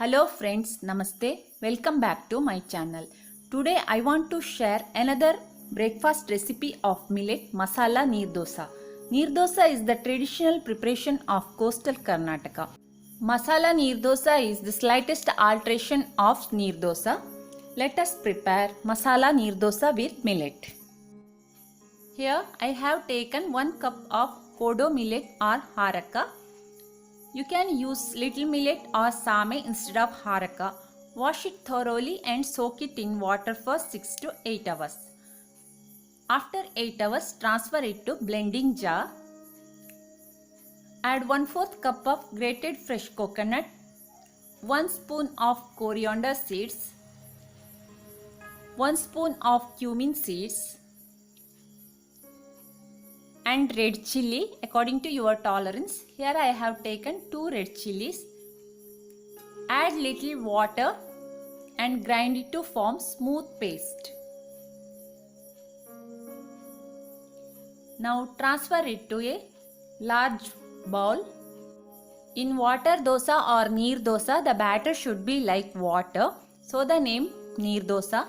Hello friends, Namaste. Welcome back to my channel. Today I want to share another breakfast recipe of millet masala neer dosa. Neer dosa is the traditional preparation of coastal Karnataka. Masala neer dosa is the slightest alteration of neer dosa. Let us prepare masala neer dosa with millet. Here I have taken 1 cup of kodo millet or haraka. You can use little millet or same instead of haraka. Wash it thoroughly and soak it in water for 6 to 8 hours. After 8 hours, transfer it to blending jar. Add 1/4 cup of grated fresh coconut, 1 spoon of coriander seeds, 1 spoon of cumin seeds, and red chilli according to your tolerance. Here I have taken 2 red chillies. Add little water and grind it to form smooth paste. Now transfer it to a large bowl. In water dosa or neer dosa, the batter should be like water. So the name neer dosa.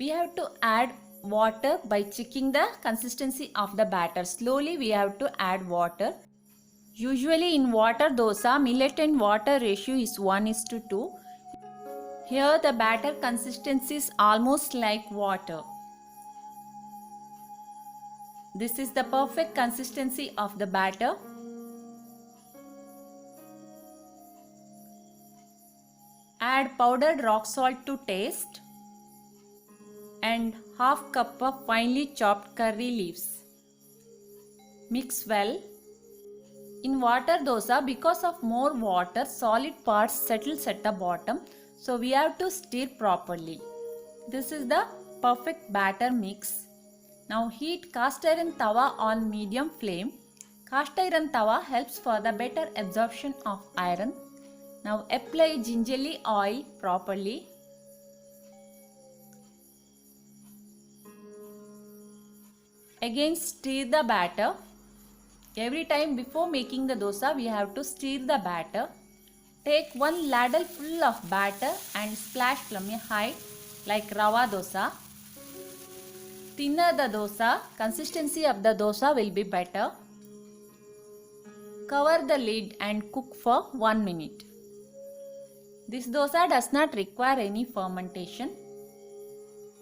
We have to add water by checking the consistency of the batter. Slowly we have to add water. Usually in water dosa, millet and water ratio is 1:2. Here the batter consistency is almost like water. This is the perfect consistency of the batter. Add powdered rock salt to taste and half cup of finely chopped curry leaves. Mix well. In water dosa, because of more water, solid parts settles at the bottom, so we have to stir properly. This is the perfect batter mix. Now heat cast iron tawa on medium flame. Cast iron tawa helps for the better absorption of iron. Now apply gingerly oil properly. Again stir the batter. Every time before making the dosa, we have to stir the batter. Take 1 ladle full of batter and splash from a height like rava dosa. Thinner the dosa, consistency of the dosa will be better. Cover the lid and cook for 1 minute. This dosa does not require any fermentation.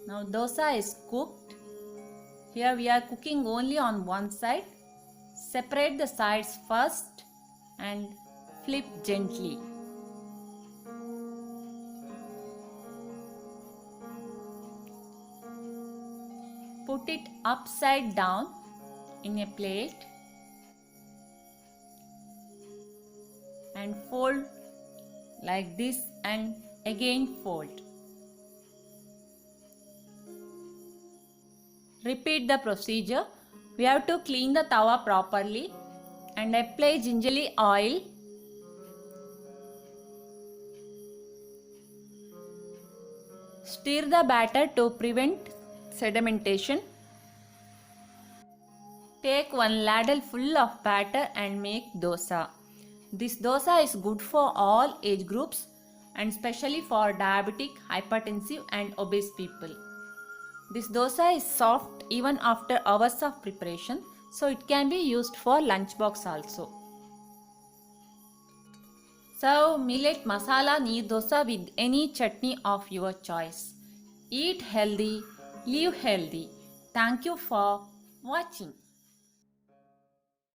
Now dosa is cooked. Here we are cooking only on one side. Separate the sides first and flip gently. Put it upside down in a plate and fold like this and again fold. Repeat the procedure. We have to clean the tawa properly and apply gingerly oil. Stir the batter to prevent sedimentation. Take 1 ladle full of batter and make dosa. This dosa is good for all age groups and especially for diabetic, hypertensive and obese people. This dosa is soft even after hours of preparation, so it can be used for lunchbox also. Serve millet masala neer dosa with any chutney of your choice. Eat healthy, live healthy. Thank you for watching.